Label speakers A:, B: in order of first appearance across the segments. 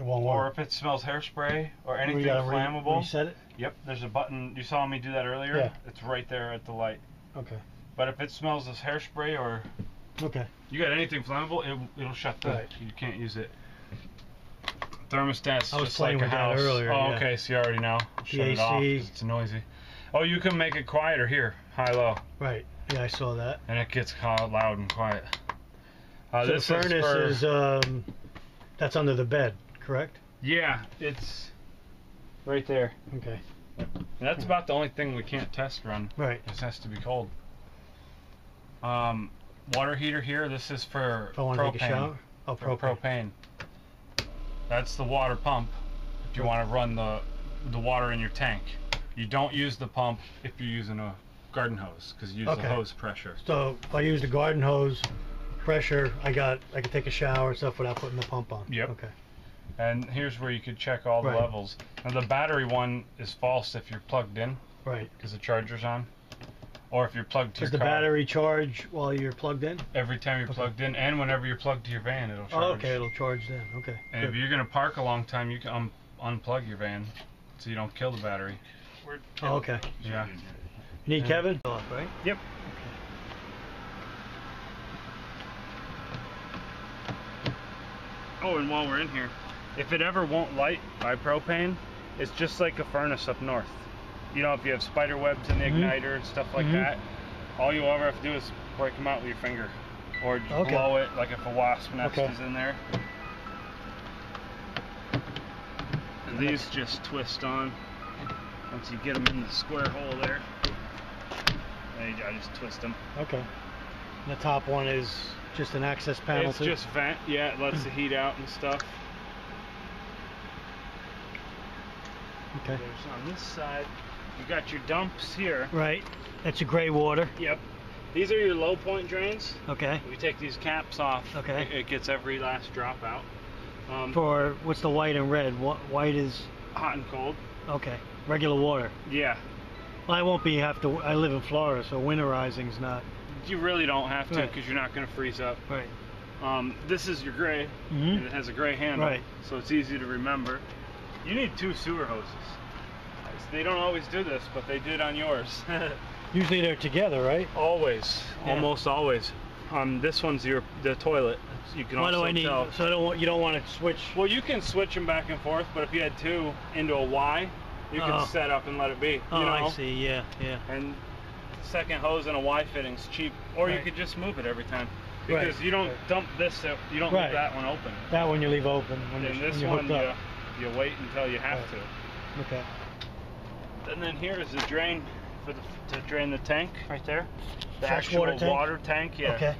A: It won't work.
B: Or if it smells hairspray or anything flammable.
A: Reset it?
B: Yep, there's a button. You saw me do that earlier?
A: Yeah.
B: It's right there at the light.
A: Okay.
B: But if it smells as hairspray or you got anything flammable, it'll shut the.
A: Right.
B: You can't use it. Thermostat's
A: I was
B: just
A: playing
B: like a
A: with
B: house.
A: that earlier.
B: Oh,
A: yeah.
B: okay. So you already know. Shut it off 'cause it's noisy. Oh, you can make it quieter here, high-low.
A: Right. Yeah, I saw that.
B: And it gets loud and quiet.
A: So
B: this
A: the furnace is that's under the bed, correct?
B: Yeah, it's right there.
A: Okay.
B: And that's about the only thing we can't test run.
A: Right.
B: This has to be cold. Water heater here. This is for
A: If I want to take a shower. Oh,
B: propane. That's the water pump. If you want to run the water in your tank, you don't use the pump if you're using a garden hose because you use the hose pressure.
A: So if I use the garden hose pressure, I can take a shower and stuff without putting the pump on.
B: Yep.
A: Okay.
B: And here's where you could check all the levels. Now the battery one is false if you're plugged in.
A: Right.
B: Because the charger's on. Or if you're plugged to your car.
A: Does the battery charge while you're plugged in?
B: Every time you're plugged in, and whenever you're plugged to your van, it'll charge.
A: Oh, okay, it'll charge then. Okay.
B: And if you're gonna park a long time, you can unplug your van, so you don't kill the battery.
A: Oh, okay.
B: Yeah.
A: You need Kevin? Off, right?
B: Yep. Oh, and while we're in here, if it ever won't light by propane, it's just like a furnace up north. You know, if you have spider webs in the igniter and stuff like that, all you ever have to do is break them out with your finger. Or just blow it, like if a wasp nest is in there. And these just twist on. Once you get them in the square hole there, I just twist them.
A: Okay. And the top one is just an access panel
B: It's just vent, yeah, it lets the heat out and stuff.
A: Okay.
B: There's on this side, you got your dumps here.
A: Right. That's your gray water.
B: Yep. These are your low point drains.
A: Okay.
B: We take these caps off.
A: Okay.
B: It gets every last drop out.
A: For what's the white and red? White is
B: hot and cold.
A: Okay. Regular water.
B: Yeah.
A: Well, I won't be I live in Florida, so winterizing's not.
B: You really don't have to because you're not going to freeze up.
A: Right.
B: This is your gray, and it has a gray handle, so it's easy to remember. You need 2 sewer hoses. They don't always do this, but they did on yours.
A: Usually they're together, right?
B: Always, almost always. This one's the toilet. You can also tell.
A: So you don't want to switch.
B: Well, you can switch them back and forth, but if you had 2 into a Y, you can set up and let it be.
A: Oh,
B: you know?
A: I see. Yeah, yeah.
B: And second hose and a Y fitting's cheap, or you could just move it every time. Because you don't dump this, you don't leave that one open.
A: That one you leave open when
B: this
A: you're
B: one
A: hooked up.
B: You wait until you have to.
A: Okay.
B: And then here is the drain to drain the tank right there. The
A: Fresh
B: actual
A: water tank?
B: Yeah.
A: Okay.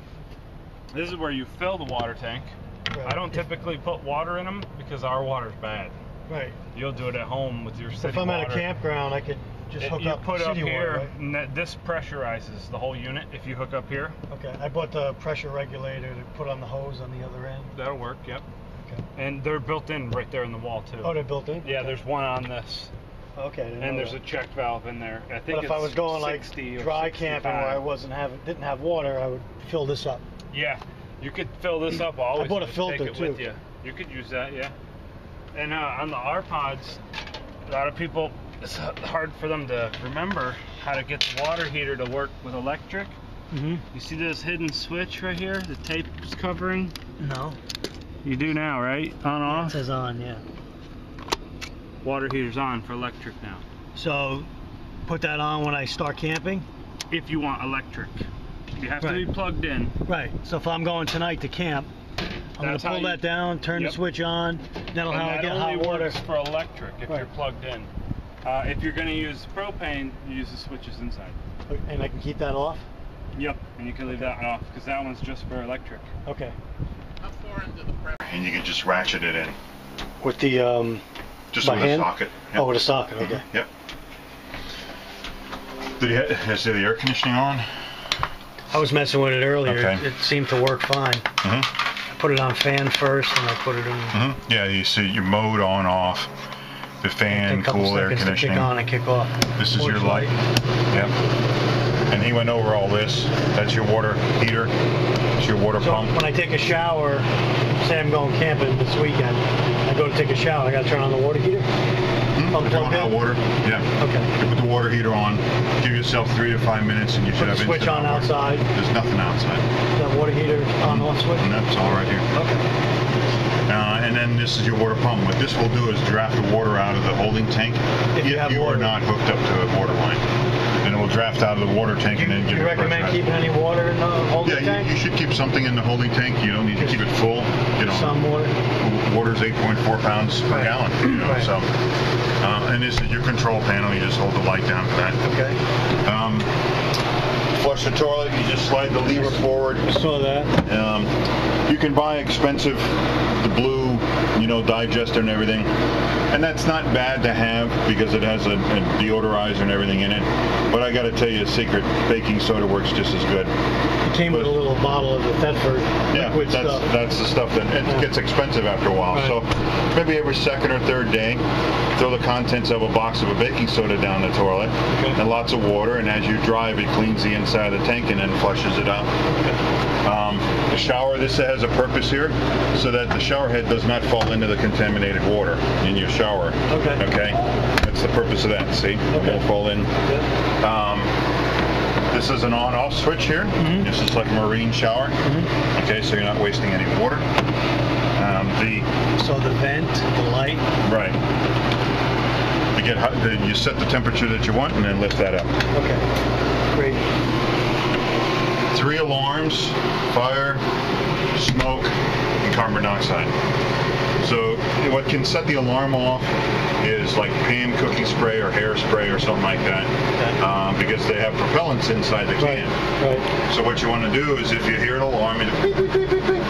B: This is where you fill the water tank. Right. I don't typically put water in them because our water's bad.
A: Right.
B: You'll do it at home with your city water.
A: If I'm at a campground, I could just hook up
B: put
A: city
B: up here,
A: water, right?
B: And this pressurizes the whole unit if you hook up here.
A: Okay. I bought the pressure regulator to put on the hose on the other end.
B: That'll work, yep.
A: Okay.
B: And they're built in right there in the wall too.
A: Oh, they're built in?
B: Yeah, there's one on this.
A: Okay.
B: And there's a check valve in there. I think
A: but if I was going like dry camping where I didn't have water, I would fill this up.
B: Yeah, you could fill this up always.
A: I bought a filter too.
B: With you. You could use that, yeah. And on the R-Pods, a lot of people, it's hard for them to remember how to get the water heater to work with electric. You see this hidden switch right here? The tape is covering?
A: No.
B: You do now, right? On, off?
A: It says on, yeah.
B: Water heater's on for electric now.
A: So, put that on when I start camping?
B: If you want electric. You have to be plugged in.
A: Right. So if I'm going tonight to camp, I'm going to pull that down, turn the switch on. That'll how I get hot water.
B: Works for electric if you're plugged in. If you're going to use propane, you use the switches inside.
A: And I can keep that off?
B: Yep. And you can leave that one off because that one's just for electric.
A: Okay.
C: How far into the prep? And you can just ratchet it in.
A: With the
C: just with a socket.
A: Yep. Oh, with a socket. Okay.
C: Yep. Is the air conditioning on?
A: I was messing with it earlier.
C: Okay.
A: It seemed to work fine. I put it on fan first, and I put it in.
C: Yeah, you see your mode on, off, the fan, cool air conditioning.
A: To kick on and kick off.
C: This is your light. Yep. and he went over all this. That's your water heater. It's your water pump.
A: When I take a shower, say I'm going camping this weekend, I go to take a shower, I got to turn on the water heater?
C: Put on hot water. Yeah.
A: Okay.
C: You put the water heater on, give yourself 3 to 5 minutes, and you should have
A: switch
C: instant
A: on
C: hot water.
A: outside.
C: There's nothing outside.
A: The water heater on off switch?
C: And that's all right here.
A: Okay.
C: And then this is your water pump. What this will do is draft the water out of the holding tank if you are not hooked up to a water line. And it will draft out of the water tank and then give you pressure.
A: Do you recommend keeping any water in the holding tank?
C: Yeah, you should keep something in the holding tank. You don't need to keep it full. You know,
A: some water.
C: Water's 8.4 pounds per gallon. You know, so, and this is your control panel. You just hold the light down for that.
A: Okay.
C: Flush the toilet. You just slide the lever forward.
A: I saw that.
C: You can buy expensive, the blue, you know, digester and everything. And that's not bad to have because it has a deodorizer and everything in it. But I got to tell you a secret, baking soda works just as good.
A: It came with a little bottle of the Thetford liquid stuff.
C: That's the stuff that it gets expensive after a while. Right. So maybe every second or third day, throw the contents of a box of a baking soda down the toilet and lots of water. And as you drive, it cleans the inside of the tank and then flushes it out. Okay. The shower, this has a purpose here so that the shower head does not fall into the contaminated water in your shower.
A: Okay.
C: Okay. That's the purpose of that. See, it won't fall in. This is an on-off switch here. This is like a marine shower. Okay, so you're not wasting any water.
A: So the vent, the light.
C: Right. You set the temperature that you want and then lift that up.
A: Okay. Great.
C: 3 alarms: fire, smoke, and carbon monoxide. So what can set the alarm off is like pan cooking spray or hairspray or something like that, because they have propellants inside the can.
A: Right.
C: So what you want to do is if you hear an alarm, you beep, beep, beep, beep, beep.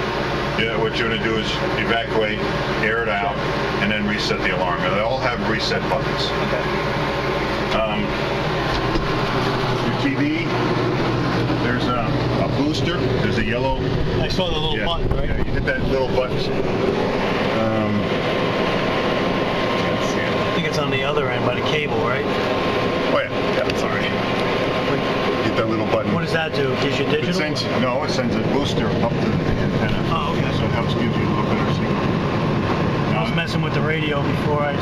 C: Yeah, what you want to do is evacuate, air it out, and then reset the alarm. And they all have reset buttons.
A: Okay.
C: Your TV, there's a booster. There's a yellow.
A: I saw the little button, right?
C: Yeah, you hit that little button.
A: I think it's on the other end by the cable, right?
C: Oh yeah, sorry. Hit that little button.
A: What does that do? Gives you digital?
C: It sends a booster up to the antenna.
A: Oh, okay.
C: So it helps give you a little better signal.
A: I was messing with the radio before. I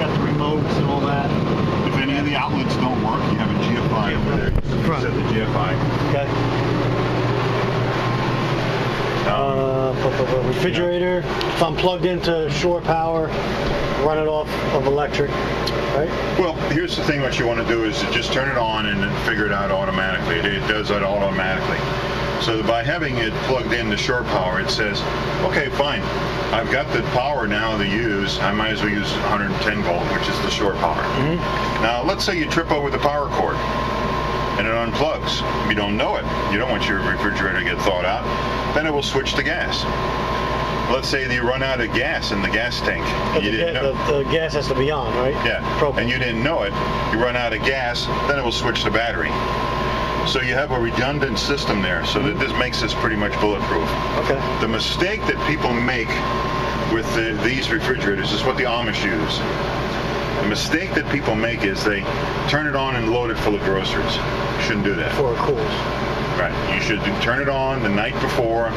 A: got the remotes and all that.
C: If any of the outlets don't work, you have a GFI over there. You set the GFI.
A: Okay. Refrigerator. If I'm plugged into shore power, run it off of electric, right?
C: Well, here's the thing. What you want to do is just turn it on and then figure it out automatically. It does that automatically. So by having it plugged into shore power, it says, okay, fine. I've got the power now to use. I might as well use 110 volt, which is the shore power. Now, let's say you trip over the power cord and it unplugs. You don't know it. You don't want your refrigerator to get thawed out. Then it will switch to gas. Let's say that you run out of gas in the gas tank.
A: But the gas has to be on, right?
C: Yeah.
A: Propane.
C: And you didn't know it. You run out of gas, then it will switch to battery. So you have a redundant system there, so that this makes this pretty much bulletproof.
A: Okay.
C: The mistake that people make with these refrigerators is what the Amish use. The mistake that people make is they turn it on and load it full of groceries. You shouldn't do that.
A: Before it cools.
C: Right. You should turn it on the night before,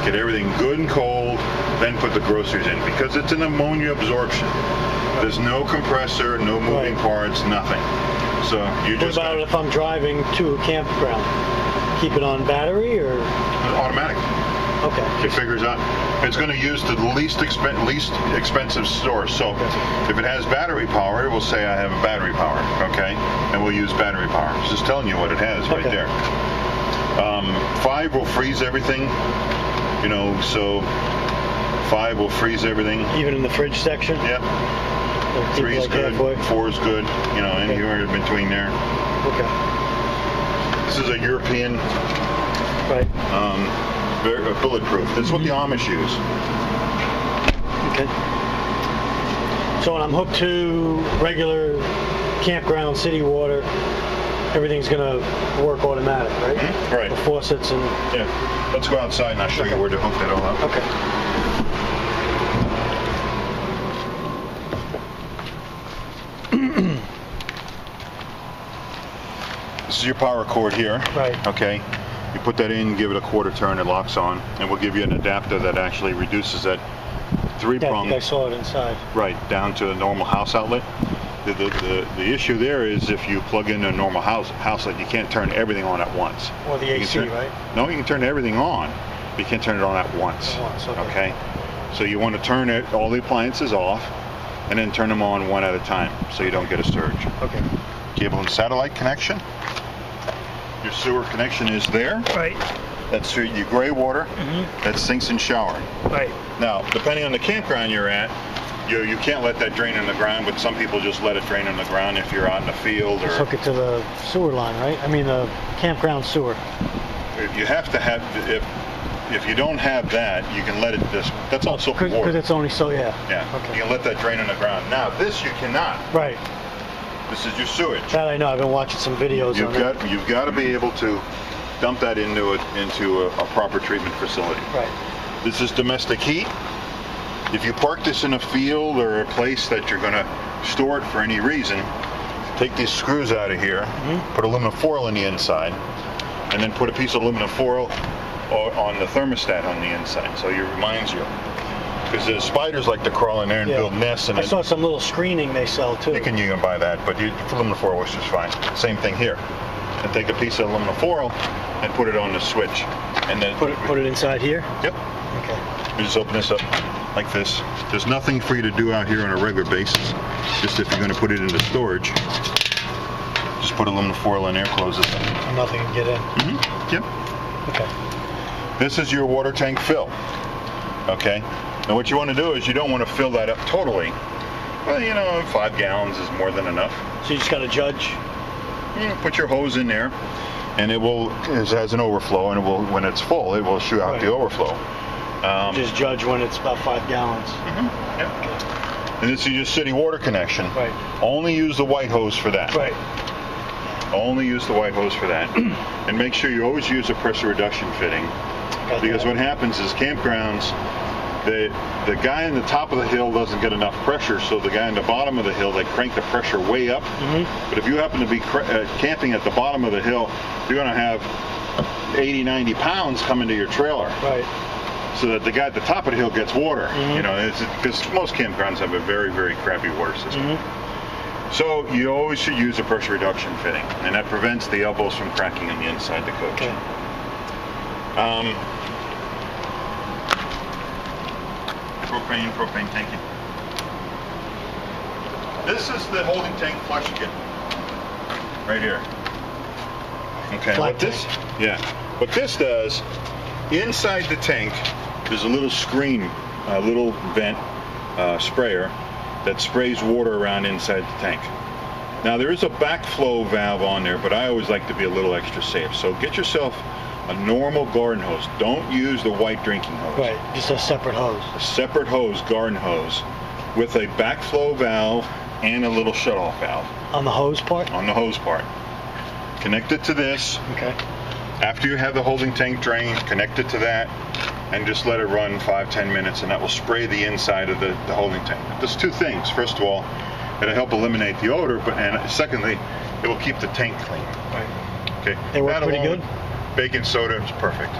C: get everything good and cold, then put the groceries in, because it's an ammonia absorption. There's no compressor, no moving parts, nothing. So you just.
A: What about if I'm driving to a campground? Keep it on battery or?
C: Automatic.
A: Okay.
C: It figures out. It's going to use the least expensive source. So if it has battery power, it will say I have a battery power. Okay, and we'll use battery power. It's just telling you what it has right there. 5 will freeze everything. You know, so 5 will freeze everything.
A: Even in the fridge section?
C: Yep. 3 is good. 4 is good. You know, anywhere in between there.
A: Okay.
C: This is a European.
A: Right.
C: Very bulletproof. This is what the Amish use.
A: Okay. So when I'm hooked to regular campground city water, everything's going to work automatic, right?
C: Right.
A: The faucets and...
C: Yeah. Let's go outside and I'll show you where to hook that all up.
A: Okay.
C: is your power cord here.
A: Right.
C: Okay. You put that in, give it a quarter turn, it locks on, and we'll give you an adapter that actually reduces that three-prong.
A: I saw it inside.
C: Right, down to a normal house outlet. The issue there is if you plug in a normal house outlet, you can't turn everything on at once.
A: Or the AC, right?
C: No, you can turn everything on, but you can't turn it on at once. Okay. So you want to turn all the appliances off, and then turn them on one at a time, so you don't get a surge.
A: Okay.
C: Cable and satellite connection. Your sewer connection is there.
A: Right.
C: That's your gray water. That sinks and shower.
A: Right.
C: Now, depending on the campground you're at, you can't let that drain in the ground, but some people just let it drain in the ground if you're out in the field. Or
A: just hook it to the sewer line, right? I mean the campground sewer.
C: You have to have, if you don't have that, you can let it that's all soap and water.
A: Because it's only yeah.
C: Okay. You can let that drain in the ground. Now, this you cannot.
A: Right.
C: This is your sewage.
A: That I know. I've been watching some videos on it.
C: You've got to be able to dump that into a proper treatment facility.
A: Right.
C: This is domestic heat. If you park this in a field or a place that you're going to store it for any reason, take these screws out of here, put aluminum foil on the inside, and then put a piece of aluminum foil on the thermostat on the inside, so it reminds you. Because the spiders like to crawl in there and build nests. And
A: I saw some little screening they sell too.
C: You can buy that, but aluminum foil is just fine. Same thing here. And take a piece of aluminum foil and put it on the switch, and then
A: put it inside here.
C: Yep.
A: Okay.
C: You just open this up like this. There's nothing for you to do out here on a regular basis. Just if you're going to put it into storage, just put aluminum foil in there, close it.
A: And nothing can get in.
C: Yep.
A: Okay.
C: This is your water tank fill. Okay. Now what you want to do is you don't want to fill that up totally. Well, 5 gallons is more than enough.
A: So you just got to judge.
C: Put your hose in there, and it has an overflow, and when it's full, it will shoot out the overflow.
A: Just judge when it's about 5 gallons.
C: Yep. And this is your city water connection.
A: Right.
C: Only use the white hose for that.
A: Right.
C: Only use the white hose for that. And make sure you always use a pressure reduction fitting. Because what happens is campgrounds, the guy on the top of the hill doesn't get enough pressure, so the guy on the bottom of the hill, they crank the pressure way up. But if you happen to be camping at the bottom of the hill, you're going to have 80, 90 pounds coming to your trailer.
A: Right.
C: So that the guy at the top of the hill gets water. Because most campgrounds have a very, very crappy water system. So you always should use a pressure reduction fitting, and that prevents the elbows from cracking on the inside of the coach.
A: Okay.
C: Propane tanking. This is the holding tank flush kit. Right here. Okay. What this does, inside the tank, there's a little screen, a little vent sprayer that sprays water around inside the tank. Now there is a backflow valve on there, but I always like to be a little extra safe. So get yourself a normal garden hose. Don't use the white drinking hose.
A: Right, just a separate hose.
C: A separate hose, garden hose, with a backflow valve and a little shutoff valve.
A: On the hose part?
C: On the hose part. Connect it to this.
A: Okay.
C: After you have the holding tank drained, connect it to that, and just let it run 5-10 minutes, and that will spray the inside of the holding tank. It does 2 things. First of all, it'll help eliminate the odor, and secondly, it will keep the tank clean.
A: Right.
C: Okay.
A: They work pretty good?
C: Baking soda is perfect.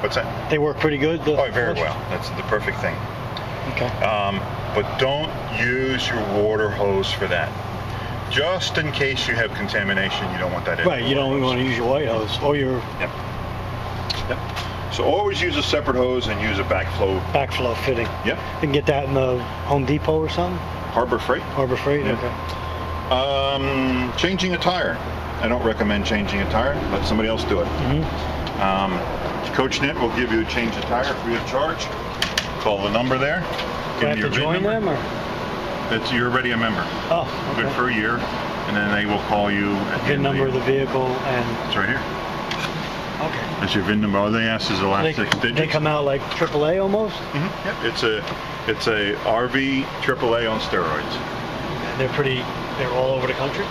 C: What's that?
A: They work pretty good?
C: Very well. That's the perfect thing.
A: Okay.
C: But don't use your water hose for that. Just in case you have contamination, you don't want that in.
A: Right, you don't want to use your white hose or your...
C: Yep. So always use a separate hose and use a backflow
A: fitting.
C: Yep.
A: You can get that in the Home Depot or something?
C: Harbor Freight.
A: Harbor Freight,
C: yeah. Okay. Changing a tire. I don't recommend changing a tire. Let somebody else do it. CoachNet will give you a change of tire free of charge. Call the number there.
A: Do I have to join them? Or?
C: You're already a member.
A: Oh, okay.
C: Good for a year, and then they will call you.
A: VIN number of the vehicle and...
C: It's right here.
A: Okay.
C: That's your VIN number. All they ask is the last 6 digits.
A: They come out like AAA almost?
C: Yep. It's a RV AAA on steroids.
A: They're all over the country?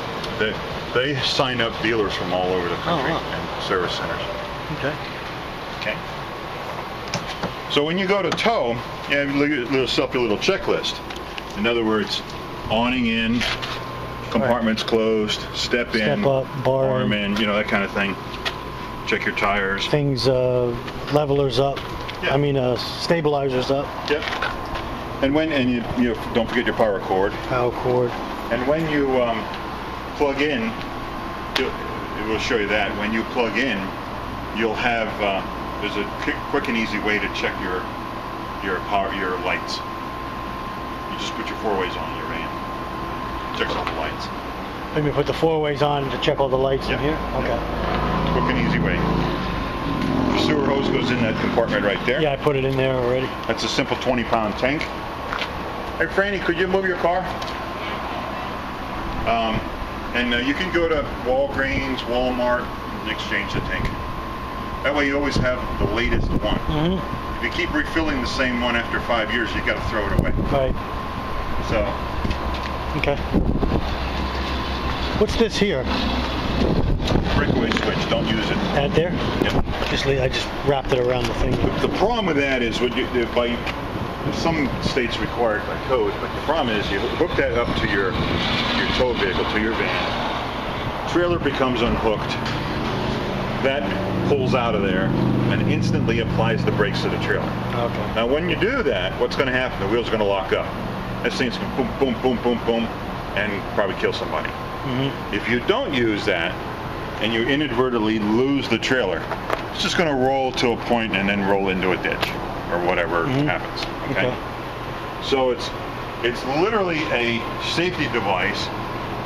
C: They sign up dealers from all over the country and service centers.
A: Okay.
C: So when you go to tow, you have yourself a little checklist. In other words, awning in, compartments closed, step in,
A: Step up, bar
C: arm in, you know, that kind of thing. Check your tires.
A: Things, levelers up.
C: Yeah.
A: I mean, stabilizers up.
C: Yep. And you don't forget your power cord.
A: Power cord.
C: And when you plug in, it will show you that. When you plug in, you'll have there's a quick and easy way to check your lights. You just put your 4-ways on your van. Checks all the lights.
A: Let me put the 4-ways on to check all the lights in here. Okay.
C: Yeah. Quick and easy way. Your sewer hose goes in that compartment right there.
A: Yeah, I put it in there already.
C: That's a simple 20-pound tank. Hey, Franny, could you move your car? You can go to Walgreens, Walmart, and exchange the tank. That way you always have the latest one.
A: Mm-hmm.
C: If you keep refilling the same one after 5 years, you got to throw it away.
A: Right.
C: So.
A: Okay. What's this here?
C: Breakaway switch. Don't use it.
A: That there?
C: Yep.
A: I just wrapped it around the thing.
C: The problem with that is some states require it by code, but the problem is you hook that up to your tow vehicle, to your van. Trailer becomes unhooked. That pulls out of there and instantly applies the brakes to the trailer.
A: Okay.
C: Now when you do that, what's going to happen? The wheel's going to lock up. That thing's going to boom, boom, boom, boom, boom, and probably kill somebody.
A: Mm-hmm.
C: If you don't use that, and you inadvertently lose the trailer, it's just going to roll to a point and then roll into a ditch or whatever happens. Okay? So it's literally a safety device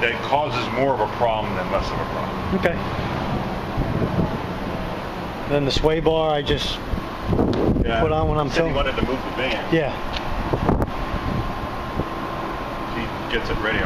C: that causes more of a problem than less of a problem.
A: Okay. Then the sway bar I just put on when I'm
C: towing.
A: towing.
C: He wanted to move the van.
A: Yeah.
C: He gets it ready.